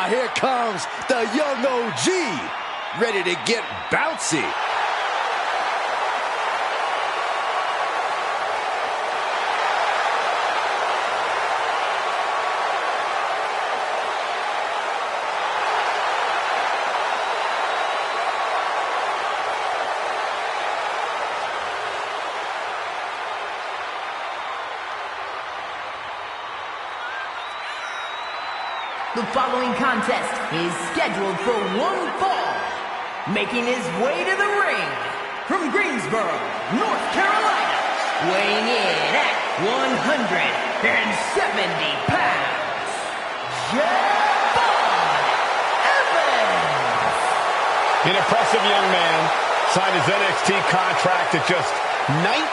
here comes the young OG, ready to get bouncy. The following contest is scheduled for one fall. Making his way to the ring from Greensboro, North Carolina, weighing in at 170 pounds, Javon Evans. An impressive young man signed his NXT contract at just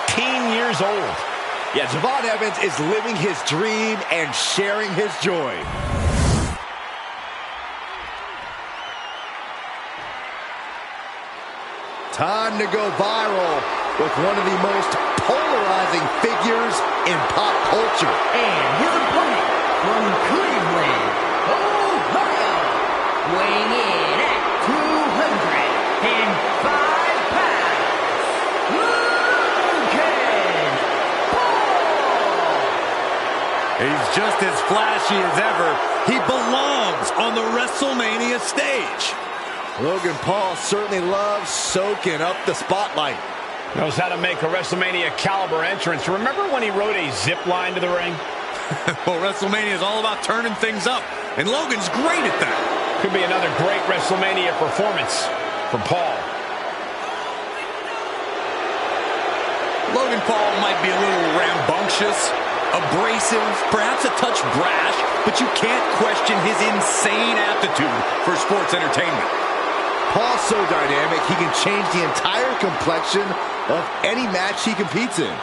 19 years old. Yeah, Javon Evans is living his dream and sharing his joy. Time to go viral with one of the most polarizing figures in pop culture. And his opponent from Cleveland, Ohio, weighing in at 205 pounds, Logan Paul. He's just as flashy as ever. He belongs on the WrestleMania stage. Logan Paul certainly loves soaking up the spotlight. Knows how to make a WrestleMania caliber entrance. Remember when he rode a zip line to the ring? Well, WrestleMania is all about turning things up, and Logan's great at that. Could be another great WrestleMania performance for Paul. Logan Paul might be a little rambunctious, abrasive, perhaps a touch brash, but you can't question his insane aptitude for sports entertainment. Paul's so dynamic, he can change the entire complexion of any match he competes in.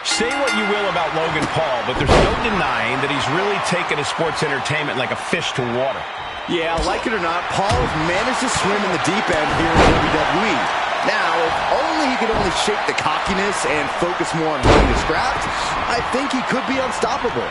Say what you will about Logan Paul, but there's no denying that he's really taken his sports entertainment like a fish to water. Yeah, like it or not, Paul has managed to swim in the deep end here in WWE. Now, if only he could only shake the cockiness and focus more on winning his scraps, I think he could be unstoppable.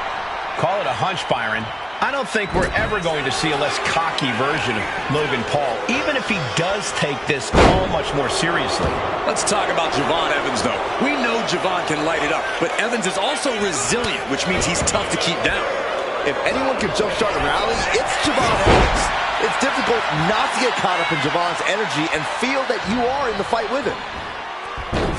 Call it a hunch, Byron. I don't think we're ever going to see a less cocky version of Logan Paul, even if he does take this all much more seriously. Let's talk about Javon Evans, though. We know Javon can light it up, but Evans is also resilient, which means he's tough to keep down. If anyone can jumpstart a rally, it's Javon Evans. It's difficult not to get caught up in Javon's energy and feel that you are in the fight with him.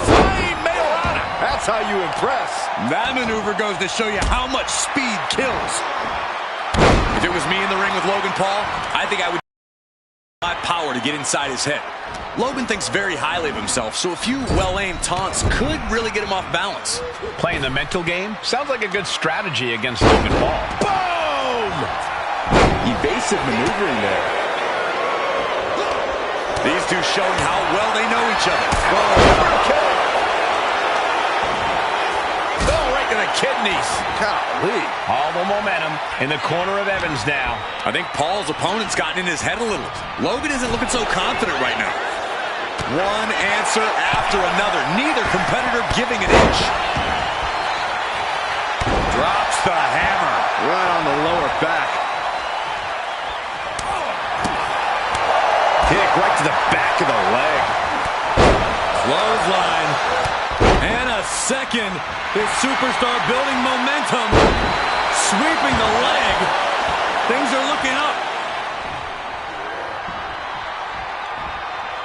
Flying Mayorana! That's how you impress. That maneuver goes to show you how much speed kills. If it was me in the ring with Logan Paul, I think I would use my power to get inside his head. Logan thinks very highly of himself, so a few well-aimed taunts could really get him off balance. Playing the mental game sounds like a good strategy against Logan Paul. Boom! Evasive maneuvering there. These two showing how well they know each other. Oh, right to the kidneys. Golly. All the momentum in the corner of Evans now. I think Paul's opponent's gotten in his head a little. Logan isn't looking so confident right now. One answer after another. Neither competitor giving an inch. Drops the hammer right on the lower back. Kick right to the back of the leg. Clothesline. And a second. This superstar building momentum. Sweeping the leg. Things are looking up.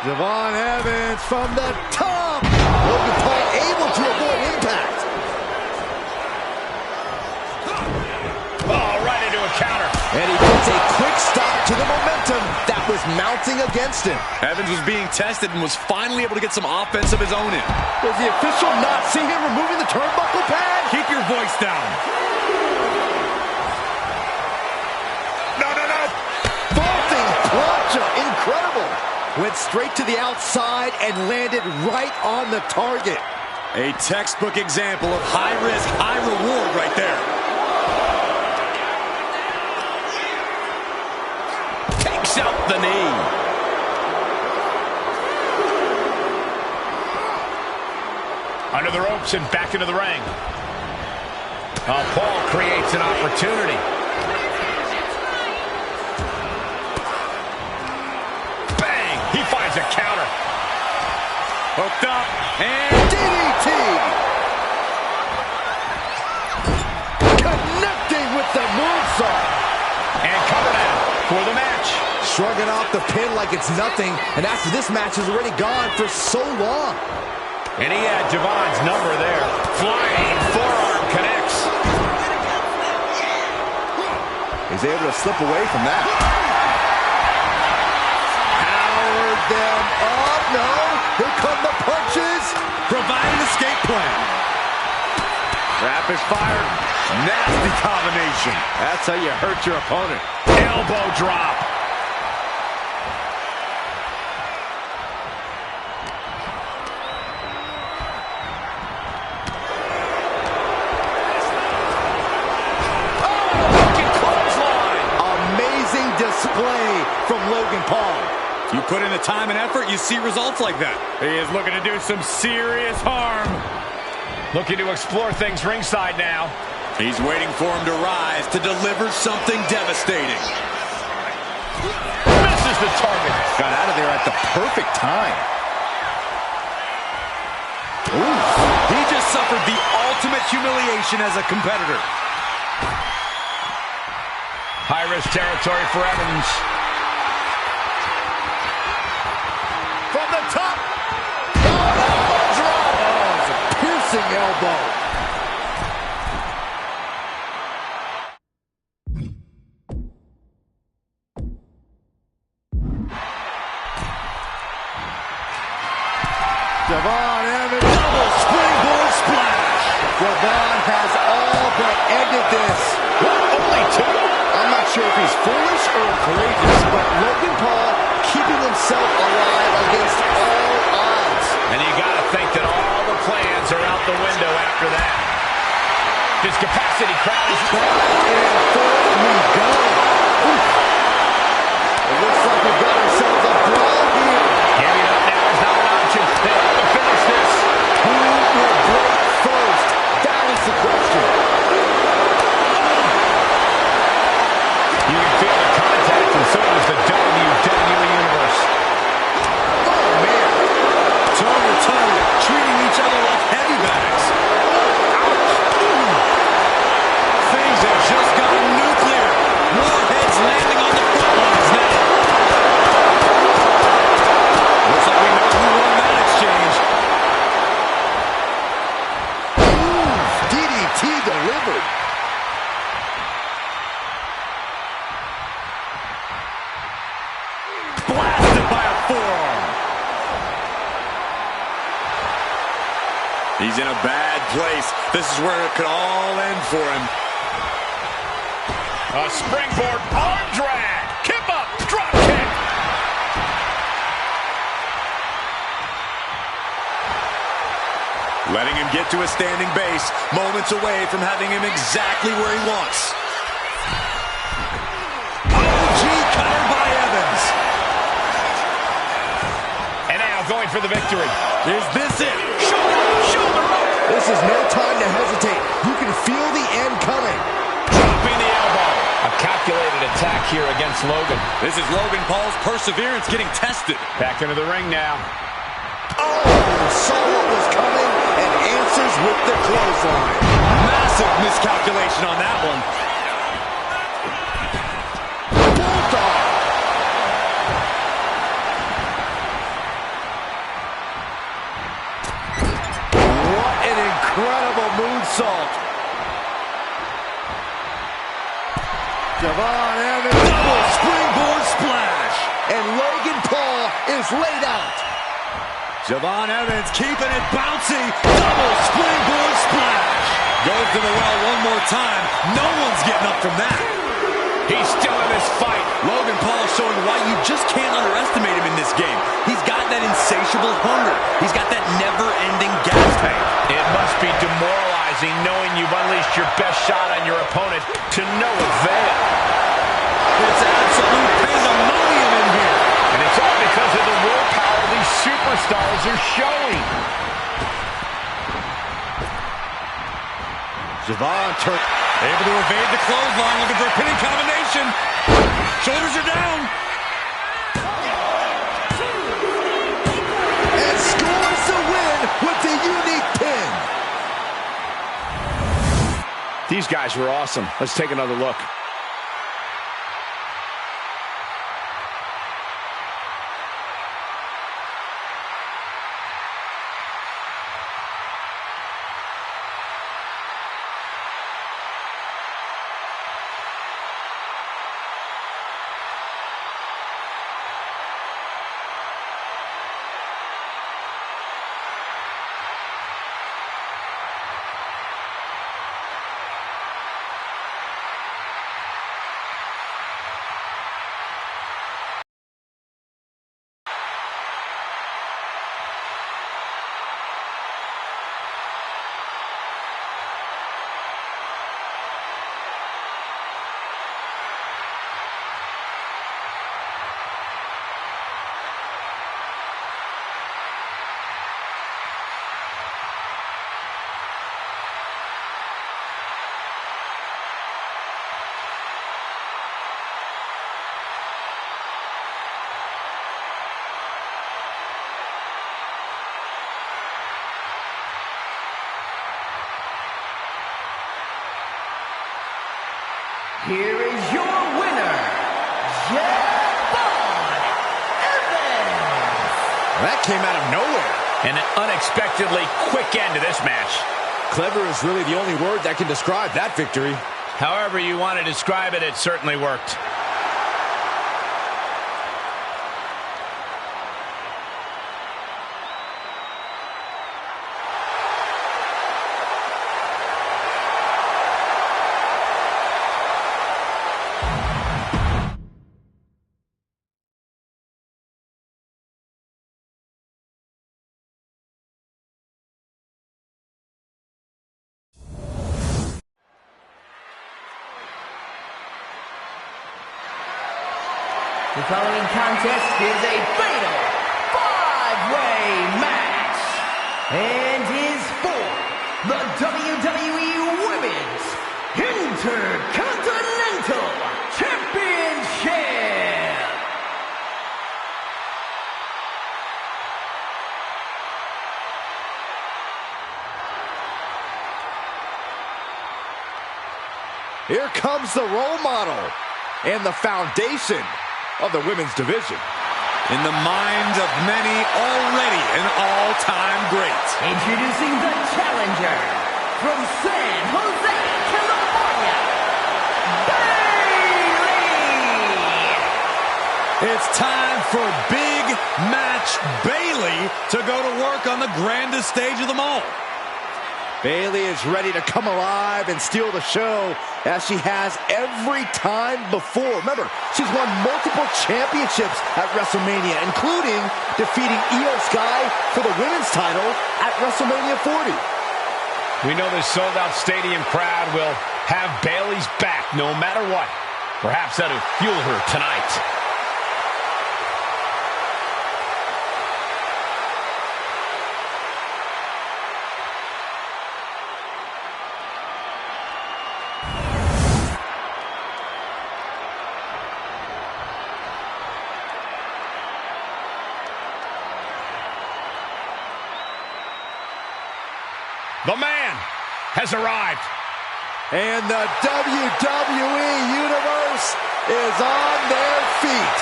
Javon Evans from the top. Logan Paul able to avoid impact. Oh, right into a counter. And he puts a quick stop to the momentum that was mounting against him. Evans was being tested and was finally able to get some offense of his own in. Does the official not see him removing the turnbuckle pad? Keep your voice down. No. Vaulting plancha, incredible. Went straight to the outside and landed right on the target. A textbook example of high risk, high reward right there. Takes out the knee. drops him back into the ring. Paul creates an opportunity. Bang! He finds a counter. Hooked up, and DDT! Connecting with the moonsault. And covered out for the match. Shrugging off the pin like it's nothing, and after this match is already gone for so long. And he had Javon's number there. Flying forearm connects. He's able to slip away from that. Powered them up. No. Here come the punches. Provide an escape plan. Rapid fire. Nasty combination. That's how you hurt your opponent. Elbow drop. Display from Logan Paul. You put in the time and effort, you see results like that. He is looking to do some serious harm. Looking to explore things ringside now. He's waiting for him to rise to deliver something devastating. Misses the target. Got out of there at the perfect time. Ooh. He just suffered the ultimate humiliation as a competitor. High-risk territory for Evans. From the top. Oh, elbow drop. Oh, it's a piercing elbow. Javon Evans. Double springboard splash. Javon has all but ended this. Only two. I'm not sure if he's foolish or courageous, but Logan Paul keeping himself alive against all odds. And you got to think that all the plans are out the window after that. His capacity crowd is back and forth we go. Oof. It looks like we've got ourselves a brawl here. Giving up now is not an option. They have to finish this. Who will break first? That is the question. You can feel the contact, and so does the WWE Universe. Oh, man. Toe to toe, treating each other like heavy bags. Things have just gone nuclear. More heads landing on the front lines now. Looks like we know who won that exchange. Ooh, DDT delivered. Blasted by a forearm. He's in a bad place. This is where it could all end for him. A springboard arm drag. Kip up. Drop kick. Letting him get to a standing base, moments away from having him exactly where he wants. OG cutter by Evans. And now going for the victory. Is this it? Shoulder up. This is no time to hesitate. You can feel the end coming. Dropping the elbow. A calculated attack here against Logan. This is Logan Paul's perseverance getting tested. Back into the ring now. Oh, saw what was coming and answers with the clothesline. Massive miscalculation on that one. Bulldog. What an incredible moonsault. Javon Evans. Double springboard splash. And Logan Paul is laid out. Javon Evans keeping it bouncy. Double springboard splash. Goes to the well one more time. No one's getting up from that. He's still in this fight. Logan Paul showing why you just can't underestimate him in this game. He's got that insatiable hunger. He's got that never-ending gas tank. It must be demoralizing knowing you've unleashed your best shot on your opponent to no avail. It's absolute pandemonium in here. And it's all because of the willpower these superstars are showing. Able to evade the clothesline, looking for a pinning combination. Shoulders are down. And scores the win with the unique pin. These guys were awesome. Let's take another look. Here is your winner, Javon Evans. That came out of nowhere. And an unexpectedly quick end to this match. Clever is really the only word that can describe that victory. However you want to describe it, it certainly worked. The following contest is a fatal five-way match and is for the WWE Women's Intercontinental Championship. Here comes the role model and the foundation of the women's division. In the minds of many, already an all-time great. Introducing the challenger from San Jose, California, Bayley! It's time for Big Match Bayley to go to work on the grandest stage of them all. Bayley is ready to come alive and steal the show as she has every time before. Remember, she's won multiple championships at WrestleMania, including defeating Io Sky for the women's title at WrestleMania 40. We know this sold-out stadium crowd will have Bayley's back no matter what. Perhaps that'll fuel her tonight. The man has arrived. And the WWE Universe is on their feet.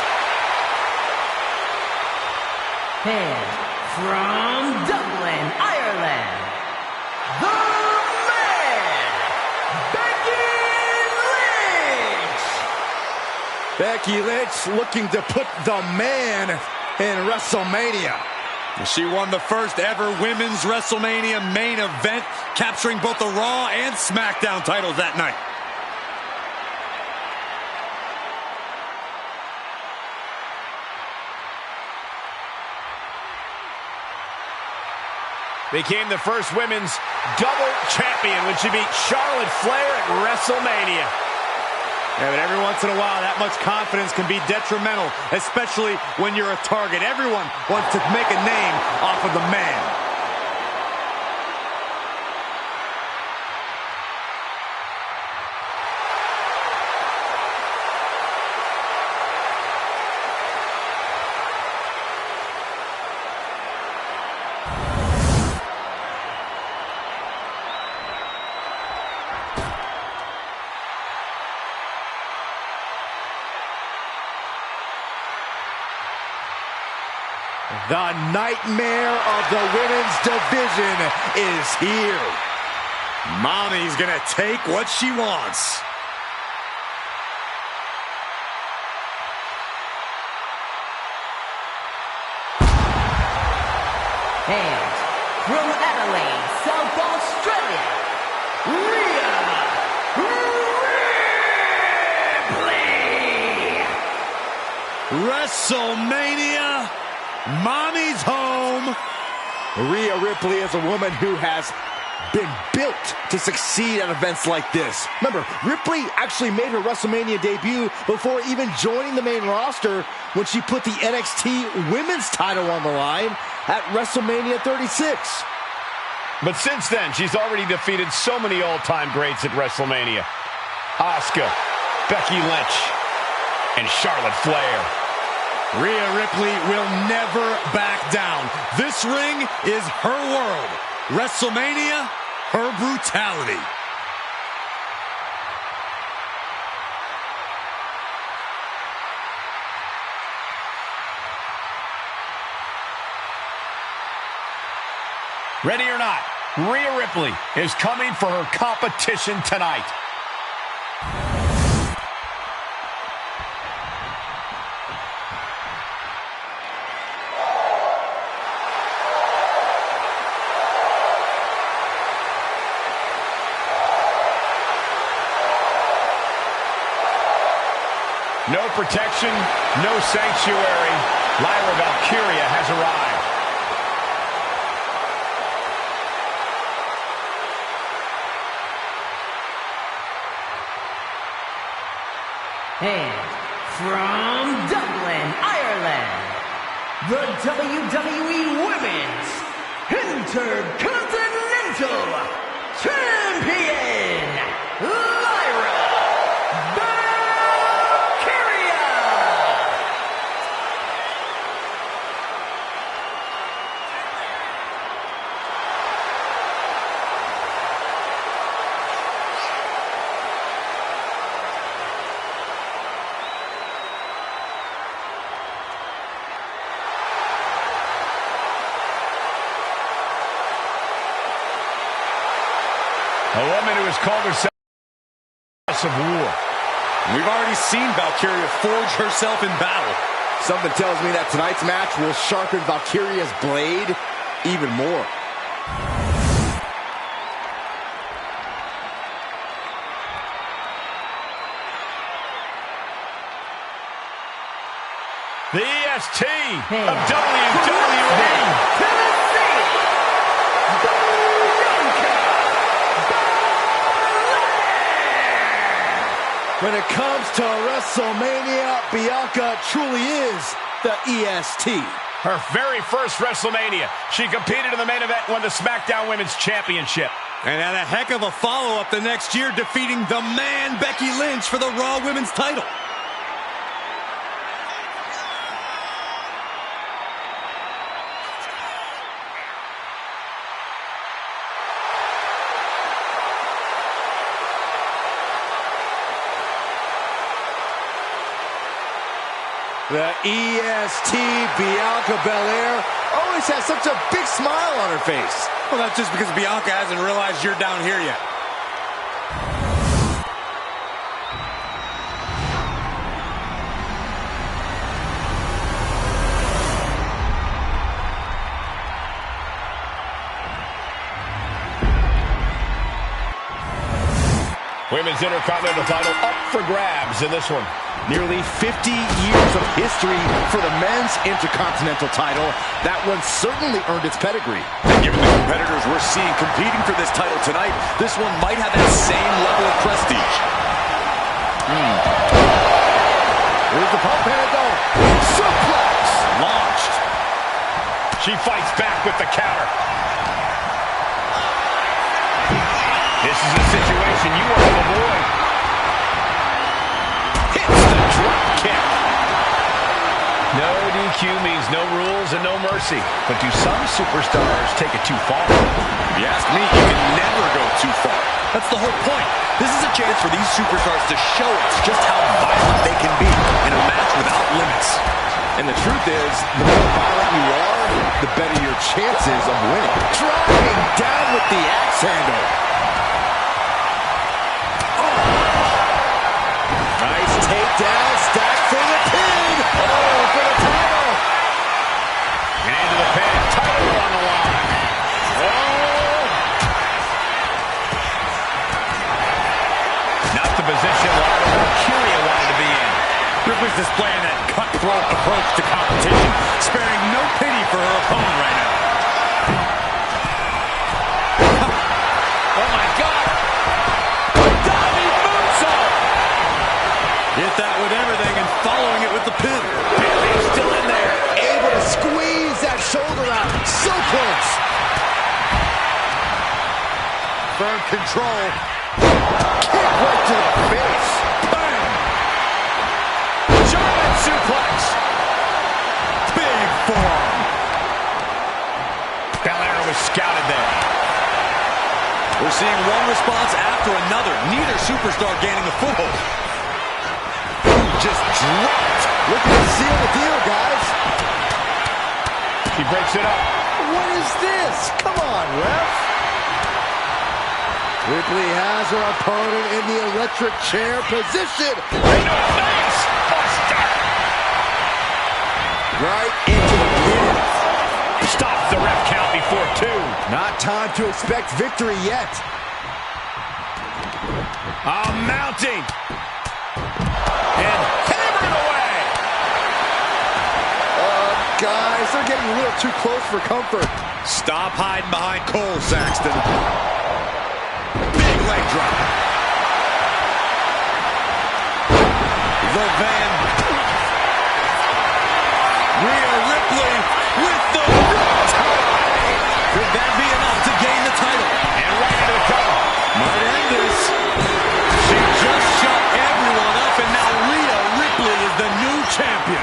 And from Dublin, Ireland, the man, Becky Lynch. Becky Lynch looking to put the man in WrestleMania. She won the first ever women's WrestleMania main event, capturing both the Raw and SmackDown titles that night. Became the first women's double champion when she beat Charlotte Flair at WrestleMania. Yeah, but every once in a while, that much confidence can be detrimental, especially when you're a target. Everyone wants to make a name off of the man. The nightmare of the women's division is here. Mommy's gonna take what she wants. And from Adelaide, South Australia, Rhea Ripley! WrestleMania, Mommy's home. Rhea Ripley is a woman who has been built to succeed at events like this. Remember, Ripley actually made her WrestleMania debut before even joining the main roster when she put the NXT Women's title on the line at WrestleMania 36. But since then, she's already defeated so many all-time greats at WrestleMania. Asuka, Becky Lynch, and Charlotte Flair. Rhea Ripley will never back down. This ring is her world. WrestleMania, her brutality. Ready or not, Rhea Ripley is coming for her competition tonight. No protection, no sanctuary. Lyra Valkyria has arrived. And from Dublin, Ireland, the WWE Women's Intercontinental Champion, Lyra Valkyria! A woman who has called herself of war. We've already seen Valkyria forge herself in battle. Something tells me that tonight's match will sharpen Valkyria's blade even more. The EST of WWE. When it comes to WrestleMania, Bianca truly is the EST. Her very first WrestleMania, she competed in the main event and won the SmackDown Women's Championship. And had a heck of a follow-up the next year, defeating the man Becky Lynch for the Raw Women's title. The EST, Bianca Belair, always has such a big smile on her face. Well, that's just because Bianca hasn't realized you're down here yet. Women's Intercontinental title up for grabs in this one. Nearly 50 years of history for the men's Intercontinental title. That one certainly earned its pedigree. And given the competitors we're seeing competing for this title tonight, this one might have that same level of prestige. Here's the pump handle. Suplex. Launched. She fights back with the counter. This is a situation you want to avoid. Drop kick. No DQ means no rules and no mercy. But do some superstars take it too far? If you ask me, you can never go too far. That's the whole point. This is a chance for these superstars to show us just how violent they can be in a match without limits. And the truth is, the more violent you are, the better your chances of winning. Driving down with the axe handle. Nice takedown, stacked for the pin. Oh, for the title. And into the pin, title on the line. Oh. Not the position a lot of Mercuria wanted to be in. Ripley's displaying that cutthroat approach to competition, sparing no pity for her opponent right now. Oh my God! Diving moonsault! Hit that with everything and following it with the pin. Bailey's still in there, able to squeeze that shoulder out. So close. Firm control. Kick right to the face. Bang! German suplex. Big forearm. Belair was scouted there. We're seeing one response after another. Neither superstar gaining a foothold. Just dropped. Looking to seal the deal, guys. She breaks it up. What is this? Come on, ref. Ripley has her opponent in the electric chair position. Into the face. Buster. Right into the pin. Stops the ref count before 2. Not time to expect victory yet. Mounting. And hammering away. Guys, they're getting a little too close for comfort. Stop hiding behind Cole, Saxton. Big leg drop. The Van. Rhea Ripley with the riptide. Could that be enough to gain the title? And right into the cover. Might end this. She just shut everyone up, and now Rhea Ripley is the new champion.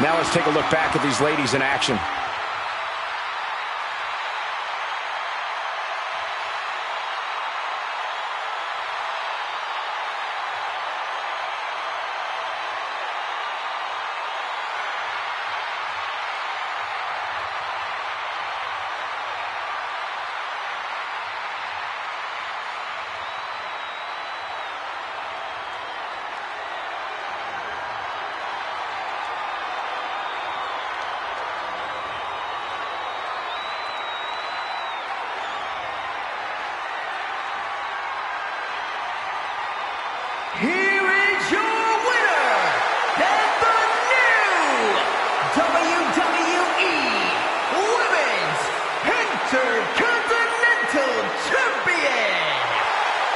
Now let's take a look back at these ladies in action. Here is your winner, and the new WWE Women's Intercontinental Champion,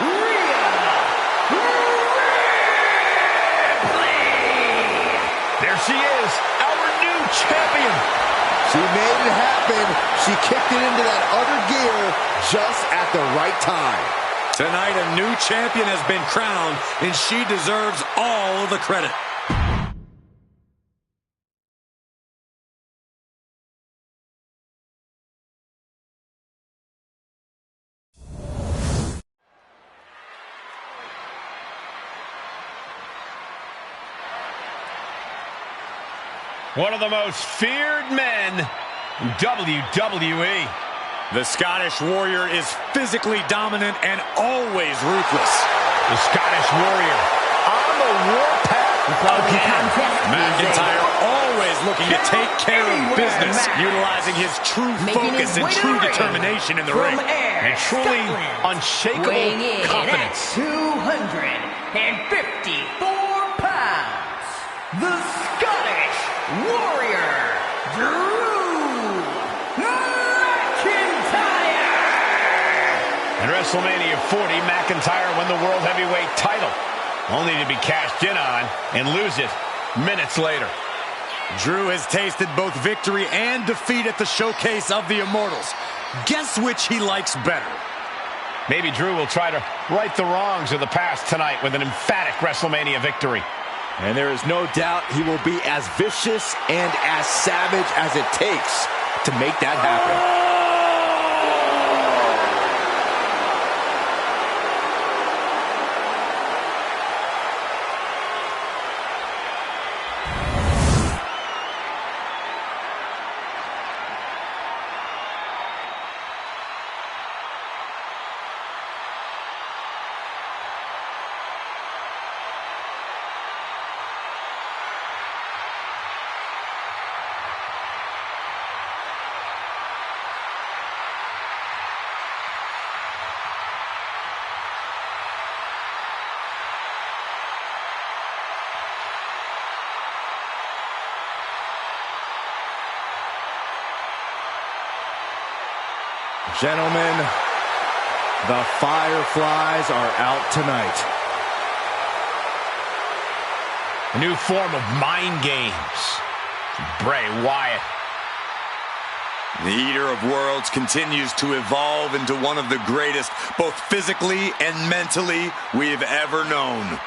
Rhea Ripley. There she is, our new champion. She made it happen. She kicked it into that other gear just at the right time. Tonight, a new champion has been crowned, and she deserves all of the credit. One of the most feared men in WWE. The Scottish Warrior is physically dominant and always ruthless. The Scottish Warrior on the warpath again. McIntyre always looking to take care of business, utilizing his true focus and true determination in the ring. And truly unshakable confidence. 254 pounds, the Scottish Warrior, At WrestleMania 40, McIntyre won the World Heavyweight title, only to be cashed in on and lose it minutes later. Drew has tasted both victory and defeat at the Showcase of the Immortals. Guess which he likes better? Maybe Drew will try to right the wrongs of the past tonight with an emphatic WrestleMania victory. And there is no doubt he will be as vicious and as savage as it takes to make that happen. Gentlemen, the Fireflies are out tonight. A new form of mind games. Bray Wyatt. The Eater of Worlds continues to evolve into one of the greatest, both physically and mentally, we've ever known.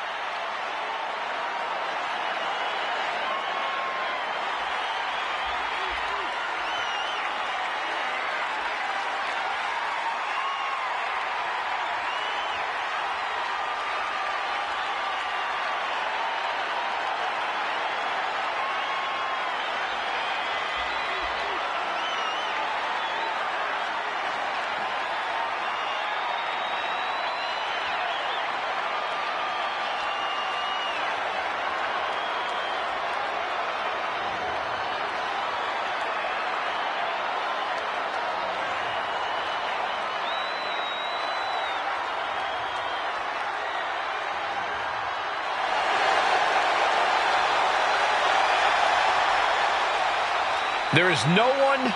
There is no one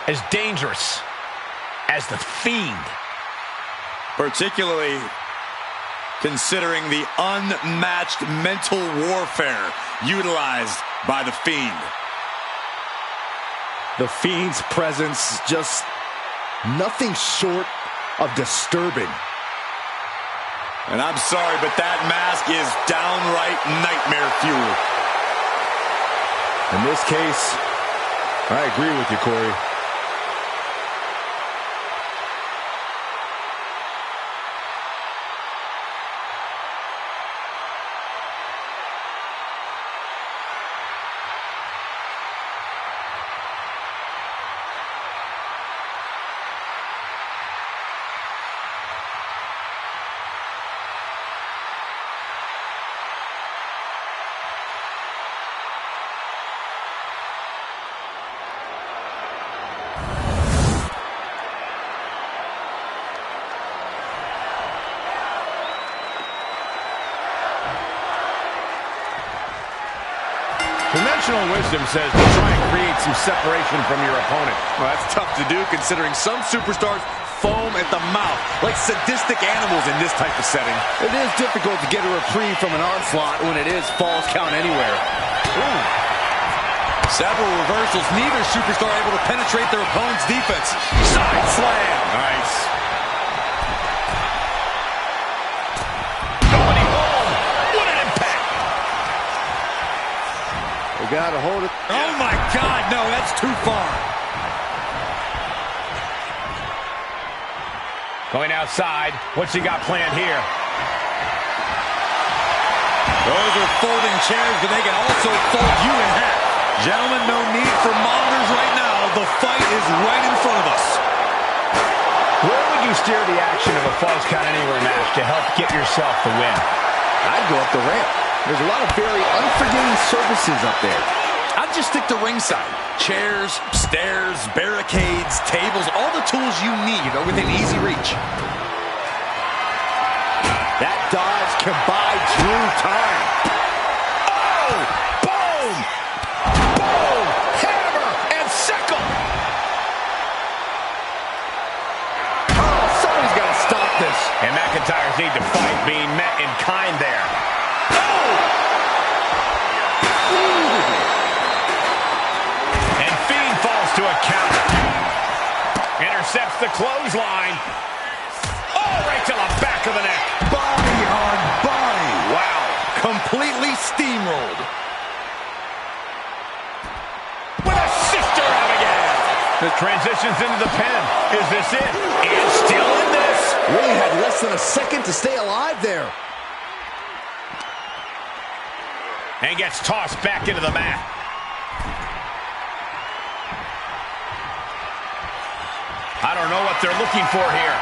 as dangerous as the Fiend. Particularly considering the unmatched mental warfare utilized by the Fiend. The Fiend's presence just nothing short of disturbing. And I'm sorry, but that mask is downright nightmare fuel. In this case, I agree with you, Corey. Conventional wisdom says to try and create some separation from your opponent. Well, that's tough to do considering some superstars foam at the mouth like sadistic animals in this type of setting. It is difficult to get a reprieve from an onslaught when it is falls count anywhere. Ooh. Several reversals, neither superstar able to penetrate their opponent's defense. Side slam. Nice. We gotta hold it. Oh my God, no, that's too far. Going outside. What's he got planned here? Those are folding chairs, but they can also fold you in half. Gentlemen, no need for monitors right now. The fight is right in front of us. Where would you steer the action of a Falls Count Anywhere match to help get yourself the win? I'd go up the ramp. There's a lot of very unforgiving surfaces up there. I'd just stick to ringside. Chairs, stairs, barricades, tables, all the tools you need are within easy reach. That dodge can buy Drew time. Oh! Boom! Boom! Hammer and sickle! Oh, somebody's got to stop this. And McIntyre's need to fight, being met in kind there. To a counter. Intercepts the clothesline. Oh, right to the back of the neck. Body on body. Wow. Completely steamrolled. With a sister out again. The transitions into the pen. Is this it? And still in this. Really had less than a second to stay alive there. And gets tossed back into the mat. I don't know what they're looking for here.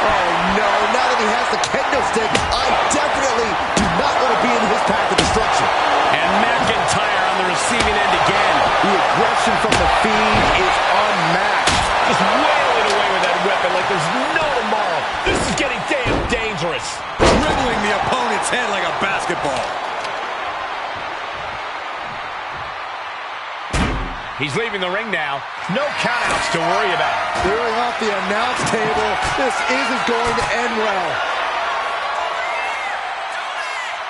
Oh, no. Now that he has the kendo stick, I definitely do not want to be in his path of destruction. And McIntyre on the receiving end again. The aggression from the Fiend is unmatched. Just wailing away with that weapon like there's no tomorrow. This is getting damn dangerous. Dribbling the opponent's head like a basketball. He's leaving the ring now. No countouts to worry about. Clearing off the announce table. This isn't going to end well.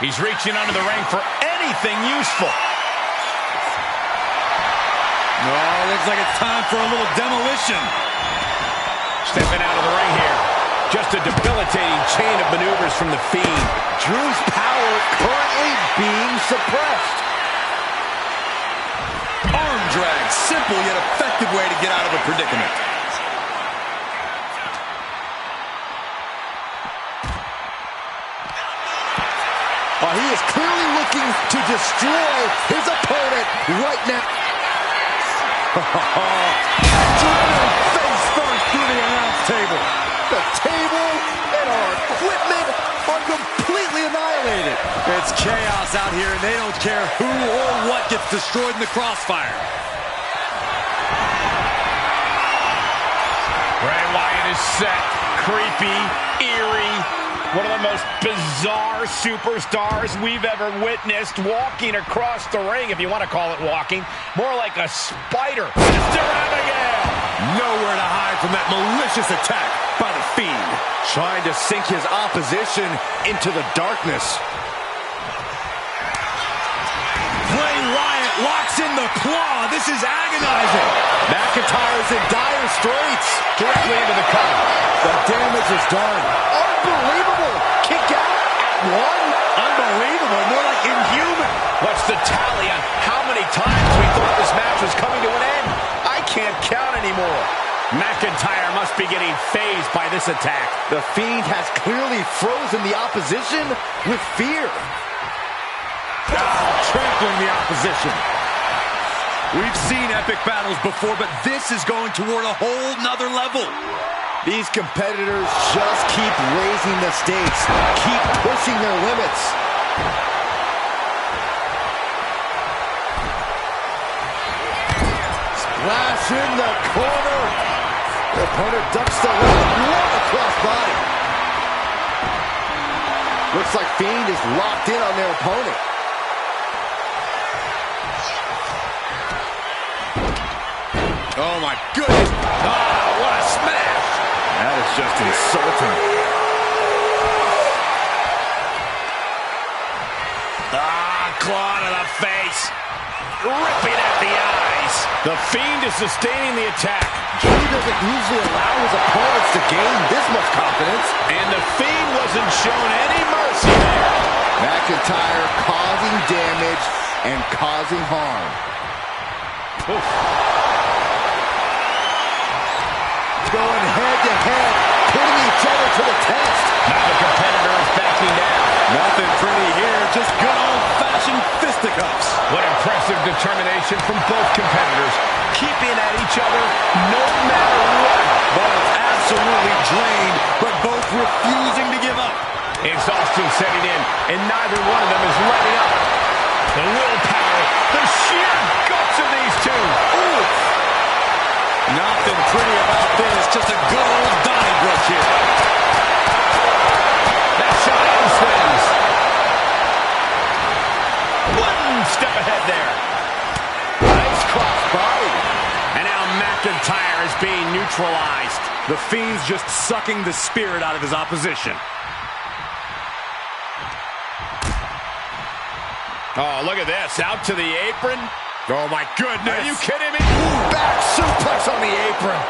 He's reaching under the ring for anything useful. Oh, looks like it's time for a little demolition. Stepping out of the ring here. Just a debilitating chain of maneuvers from the Fiend. Drew's power currently being suppressed. Arm drag, simple yet effective way to get out of a predicament. He is clearly looking to destroy his opponent right now. Driven face first through the announce table. The table and our equipment are completely annihilated. It's chaos out here, and they don't care who or what gets destroyed in the crossfire. Bray Wyatt is set, creepy, eerie. One of the most bizarre superstars we've ever witnessed, walking across the ring, if you want to call it walking. More like a spider. Mr. Abigail! Nowhere to hide from that malicious attack by the Fiend. Trying to sink his opposition into the darkness. Bray Wyatt locks in the claw. This is agonizing. McIntyre's in dire straits. Directly into the cover. The damage is done. Unbelievable. Kick out at one. Unbelievable. More like inhuman. What's the tally on how many times we thought this match was coming to an end? I can't count anymore. McIntyre must be getting fazed by this attack. The Fiend has clearly frozen the opposition with fear. Trampling the opposition. We've seen epic battles before, but this is going toward a whole nother level. These competitors just keep raising the stakes, keep pushing their limits. Splash in the corner. The opponent ducks the left. What a cross body. Looks like Fiend is locked in on their opponent. Oh my goodness. Oh, what a smash. That is just insulting. Claw to the face. Ripping at the eyes. The Fiend is sustaining the attack. Drew doesn't usually allow his opponents to gain this much confidence. And the Fiend wasn't shown any mercy there. McIntyre causing damage and causing harm. Oof. Going head to head, putting each other to the test. Now the competitor is backing down. Nothing pretty here, just good old-fashioned fisticuffs. What impressive determination from both competitors, keeping at each other no matter what. Both absolutely drained, but both refusing to give up. Exhaustion setting in, and neither one of them is letting up. The willpower, the sheer guts of these two. Ooh. Nothing pretty about this, just a good old Donnybrook here. That shot swings. One step ahead there. Nice cross body. And now McIntyre is being neutralized. The Fiend's just sucking the spirit out of his opposition. Oh, look at this. Out to the apron. Oh, my goodness. Are you kidding me? Back suplex on the apron.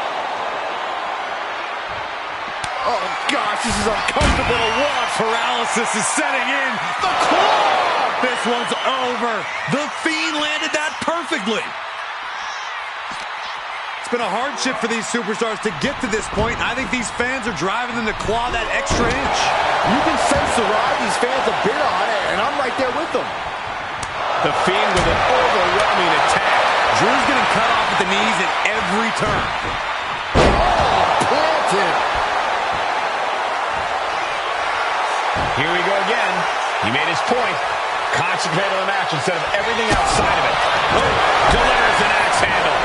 Oh, gosh, this is uncomfortable to watch. Paralysis is setting in. The claw! This one's over. The Fiend landed that perfectly. It's been a hardship for these superstars to get to this point. I think these fans are driving them to claw that extra inch. You can sense the ride these fans have been on, and I'm right there with them. The Fiend with an overwhelming attack. Drew's getting cut off at the knees at every turn. Oh, planted. Here we go again. He made his point. Concentrate on the match instead of everything outside of it. Oh, delivers an axe handle.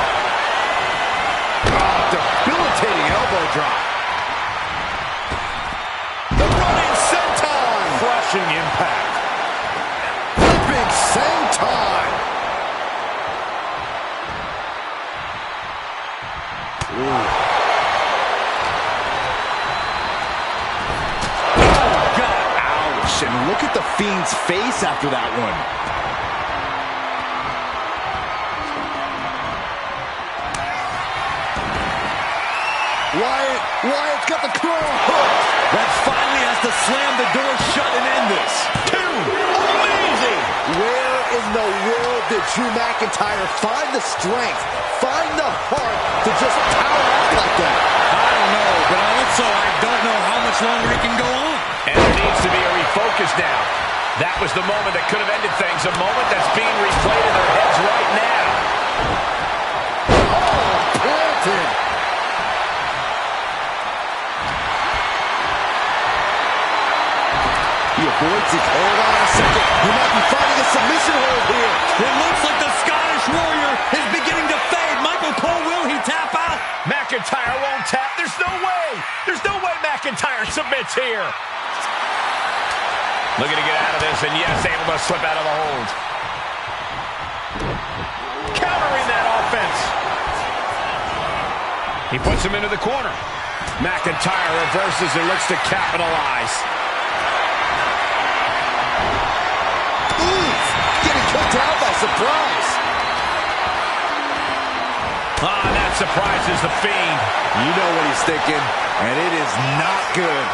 Oh, debilitating elbow drop. The running senton. Crushing impact. Flipping senton. look at the Fiend's face after that one. Wyatt's got the claw hook. That finally has to slam the door shut and end this. Two. Amazing. Where in the world did Drew McIntyre find the strength, find the heart to just power up like that? I don't know, but also I don't know how much longer he can go on. And there needs to be a refocus now. That was the moment that could have ended things, a moment that's being replayed in their heads right now. Oh, planted. He avoids it. Hold on a second. He might be finding a submission hold here. It looks like the Scottish Warrior is beginning to fade. Michael Cole, will he tap out? McIntyre won't tap. There's no way. There's no way McIntyre submits here. Looking to get out of this, and yes, able to slip out of the hold. Countering that offense. He puts him into the corner. McIntyre reverses and looks to capitalize. Getting kicked out by surprise. That surprises the Fiend. You know what he's thinking, and it is not good.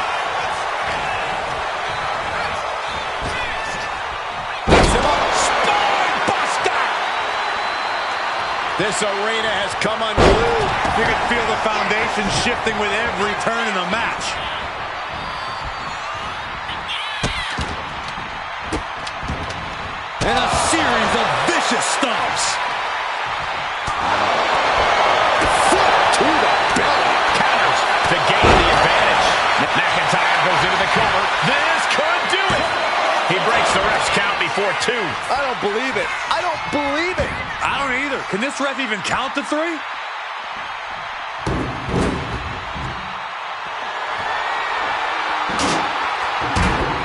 Spine buster! This arena has come unglued. You can feel the foundation shifting with every turn in the match. And a series of vicious stomps. Foot to the belly. Counters to gain the advantage. McIntyre goes into the cover. This could do it. He breaks the ref's count before two. I don't believe it. I don't believe it. I don't either. Can this ref even count to three?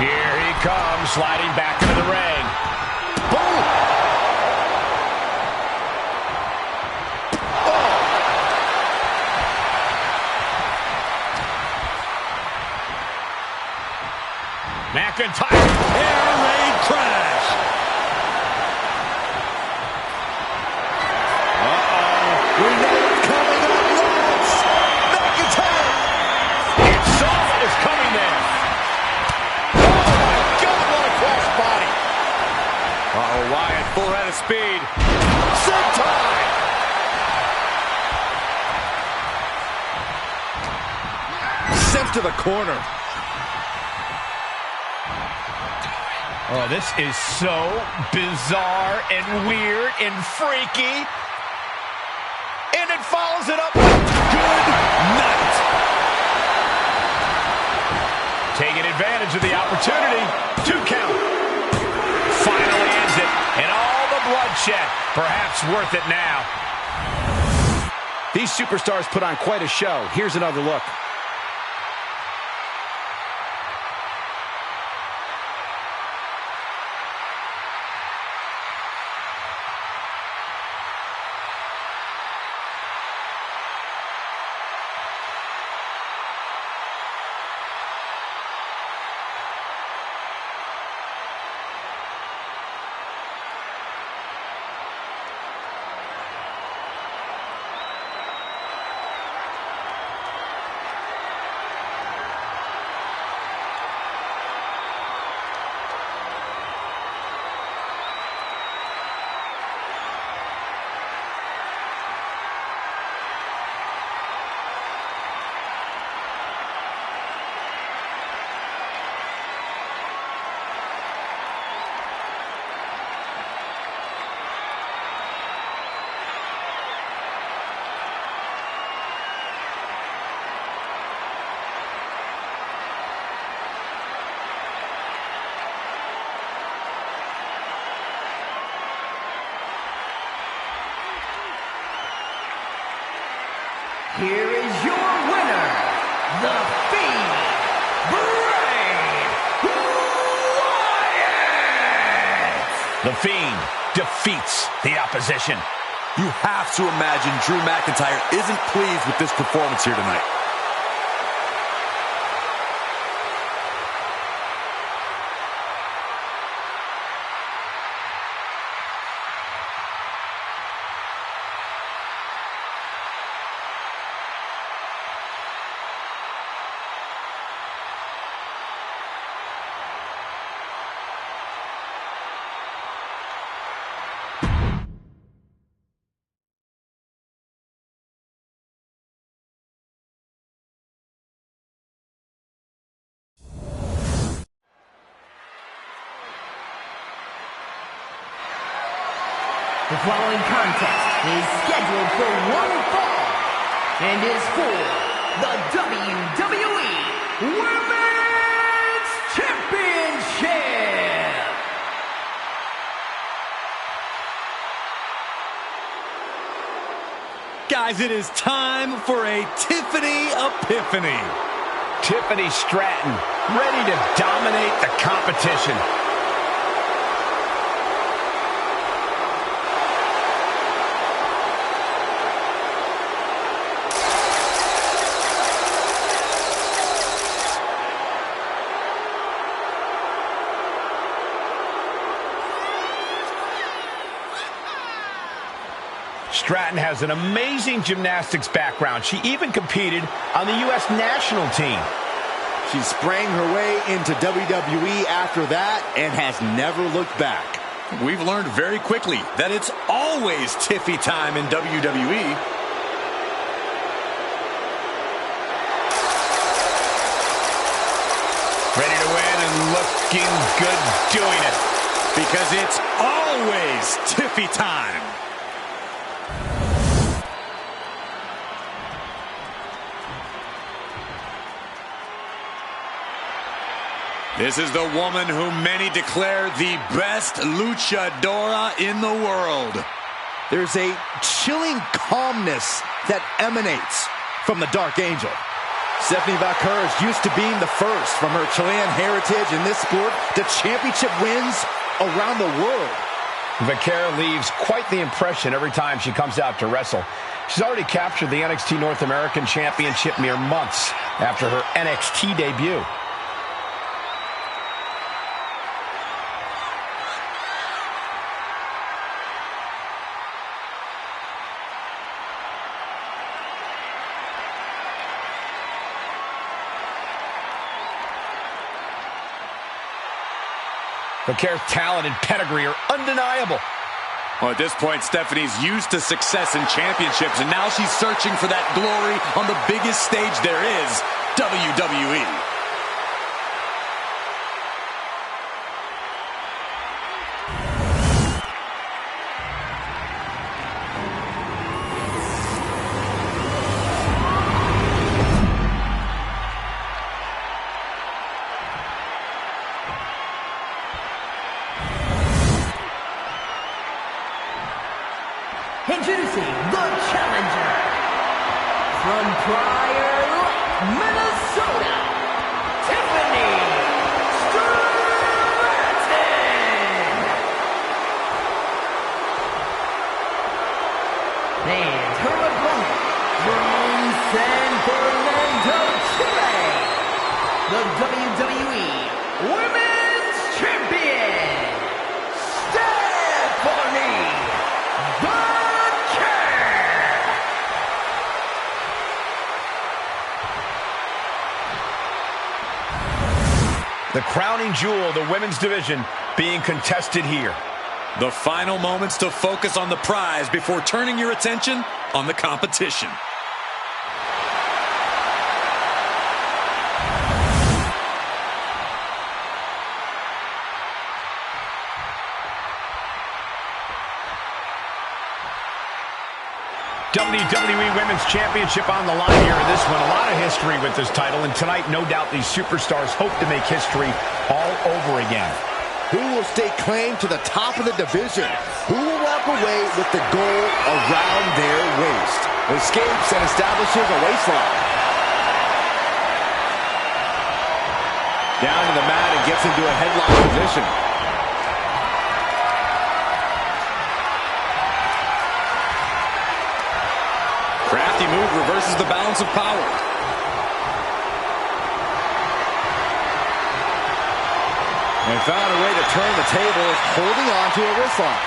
Here he comes, sliding back into the ring. Boom. McIntyre. Air raid crash. We know it's coming up next. McIntyre. It's all is coming there. Oh my God, what a cross body. Uh-oh, Wyatt, full head of speed. Sentai. Sent to the corner. Oh, this is so bizarre and weird and freaky. And it follows it up with good night. Taking advantage of the opportunity. 2 count. Finally ends it. And all the bloodshed. Perhaps worth it now. These superstars put on quite a show. Here's another look. Here is your winner, The Fiend, Bray Wyatt! The Fiend defeats the opposition. You have to imagine Drew McIntyre isn't pleased with this performance here tonight. The following contest is scheduled for one fall and is for the WWE Women's Championship. Guys, it is time for a Tiffany Epiphany. Tiffany Stratton, ready to dominate the competition. Stratton has an amazing gymnastics background. She even competed on the U.S. national team. She sprang her way into WWE after that and has never looked back. We've learned very quickly that it's always Tiffy time in WWE. Ready to win and looking good doing it. Because it's always Tiffy time. This is the woman who many declare the best luchadora in the world. There's a chilling calmness that emanates from the Dark Angel. Stephanie Vaquer is used to being the first from her Chilean heritage in this sport to championship wins around the world. Vaquer leaves quite the impression every time she comes out to wrestle. She's already captured the NXT North American Championship mere months after her NXT debut. Vaquer's talent and pedigree are undeniable. Well, at this point, Stephanie's used to success in championships, and now she's searching for that glory on the biggest stage there is, WWE. Introducing the challenger from Prior Lake, Minnesota, Tiffany Stratton. And her opponent from San Fernando, Chile, the WWE Women's Champion, Stephanie. The crowning jewel of the women's division being contested here. The final moments to focus on the prize before turning your attention on the competition. WWE Women's Championship on the line here in this one. A lot of history with this title, and tonight, no doubt, these superstars hope to make history all over again. Who will stake claim to the top of the division? Who will walk away with the gold around their waist? Escapes and establishes a waistline. Down to the mat and gets into a headlock position. Crafty move reverses the balance of power. And found a way to turn the tables, holding on to a wrist lock.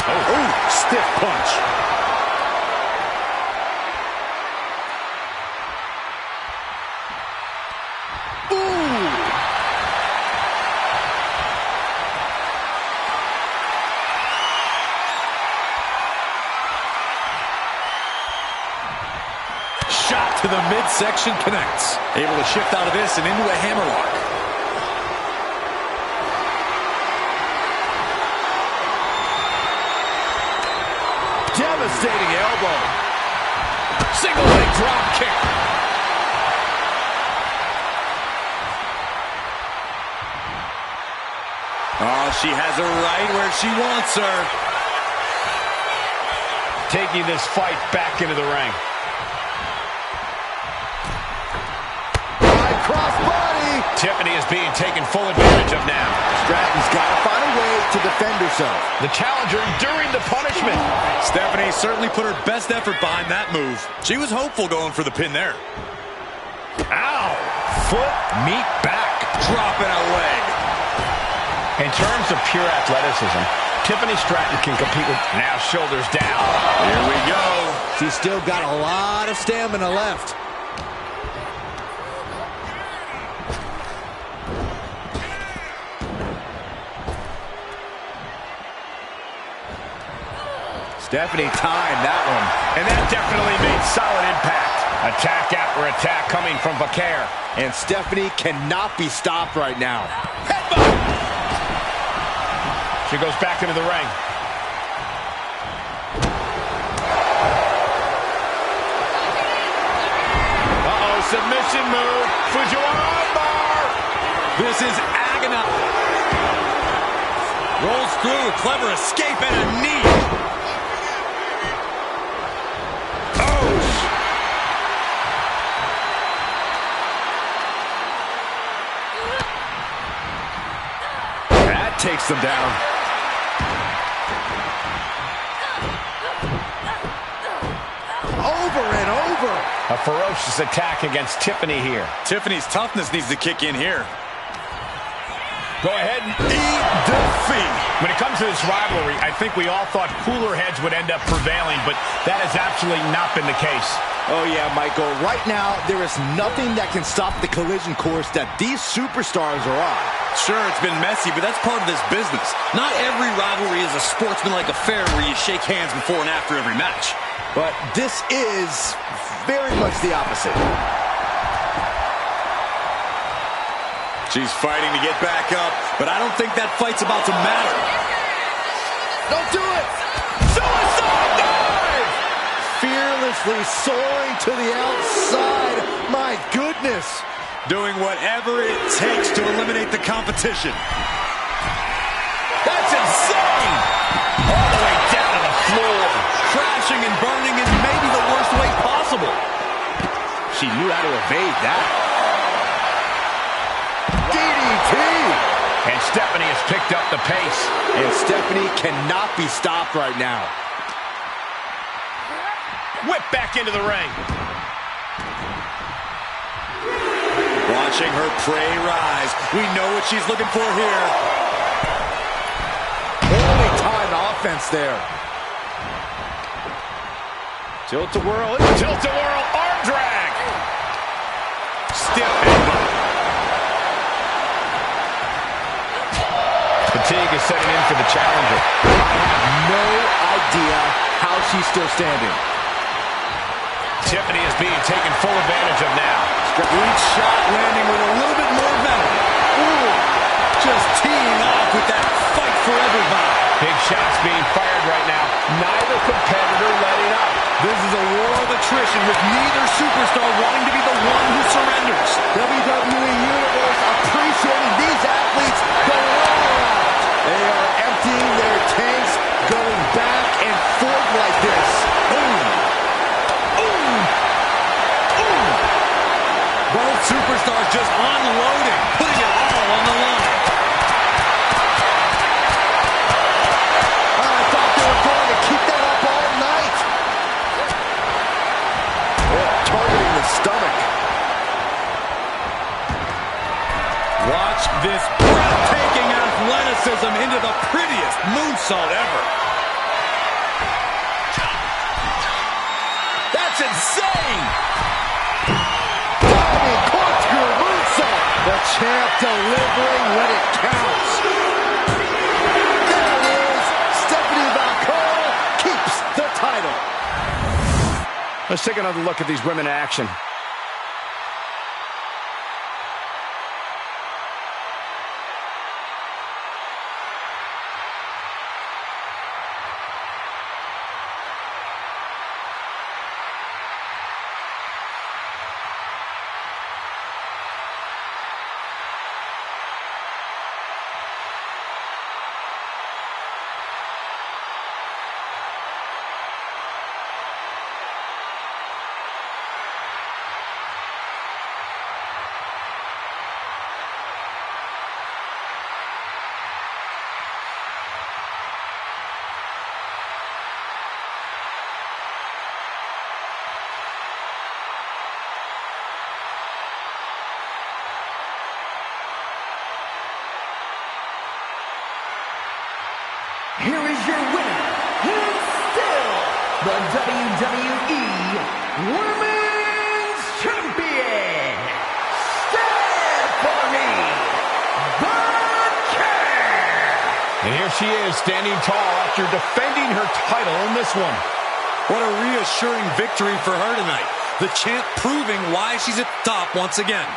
Oh, stiff punch. Shot to the midsection connects. Able to shift out of this and into a hammerlock. Devastating elbow. Single leg drop kick. Oh, she has her right where she wants her. Taking this fight back into the ring. Right crossbody. Tiffany is being taken full advantage of now. Stratton's got to find a way to defend herself. The challenger enduring the punishment. Stephanie certainly put her best effort behind that move. She was hopeful going for the pin there. Ow! Foot meet back. Dropping a leg. In terms of pure athleticism, Tiffany Stratton can compete with now shoulders down. Here we go. She's still got a lot of stamina left. Stephanie timed that one. And that definitely made solid impact. Attack after attack coming from Bakar. And Stephanie cannot be stopped right now. Headbutt! She goes back into the ring. Uh-oh, submission move. Fujiwara bar. This is agony. Rolls through a clever escape and a knee. Takes them down. Over and over. A ferocious attack against Tiffany here. Tiffany's toughness needs to kick in here. Go ahead. Eat defeat. When it comes to this rivalry, I think we all thought cooler heads would end up prevailing, but that has absolutely not been the case. Oh, yeah, Michael. Right now, there is nothing that can stop the collision course that these superstars are on. Sure, it's been messy, but that's part of this business. Not every rivalry is a sportsmanlike affair where you shake hands before and after every match. But this is very much the opposite. She's fighting to get back up, but I don't think that fight's about to matter. Don't do it! Suicide dive! Fearlessly soaring to the outside. My goodness. Doing whatever it takes to eliminate the competition. That's insane! All the way down to the floor. Crashing and burning in maybe the worst way possible. She knew how to evade that. DDT! And Stephanie has picked up the pace. And Stephanie cannot be stopped right now. Whip back into the ring. Watching her prey rise. We know what she's looking for here. Holy time offense there. Tilt-a-whirl. Tilt-a-whirl arm drag. Stiff headbutt. Fatigue is setting in for the challenger. I have no idea how she's still standing. Tiffany is being taken full advantage of now. Each shot landing with a little bit more venom. Ooh, just teeing off with that fight forever vibe. Big shots being fired right now. Neither competitor letting up. This is a war of attrition with neither superstar wanting to be the one who surrenders. WWE Universe appreciating these athletes going all out. They are emptying their tanks, going back and forth like this. Boom. Both superstars just unloading, putting it all on the line. I thought they were going to keep that up all night. Targeting the stomach. Watch this breathtaking athleticism into the prettiest moonsault ever. That's insane! Corkscrew moonsault. The champ delivering when it counts. There it is. Stephanie Bakar keeps the title. Let's take another look at these women in action. here is your winner, and still the WWE Women's Champion, Stephanie Buchan. And here she is, standing tall after defending her title in this one. What a reassuring victory for her tonight. The champ proving why she's at the top once again.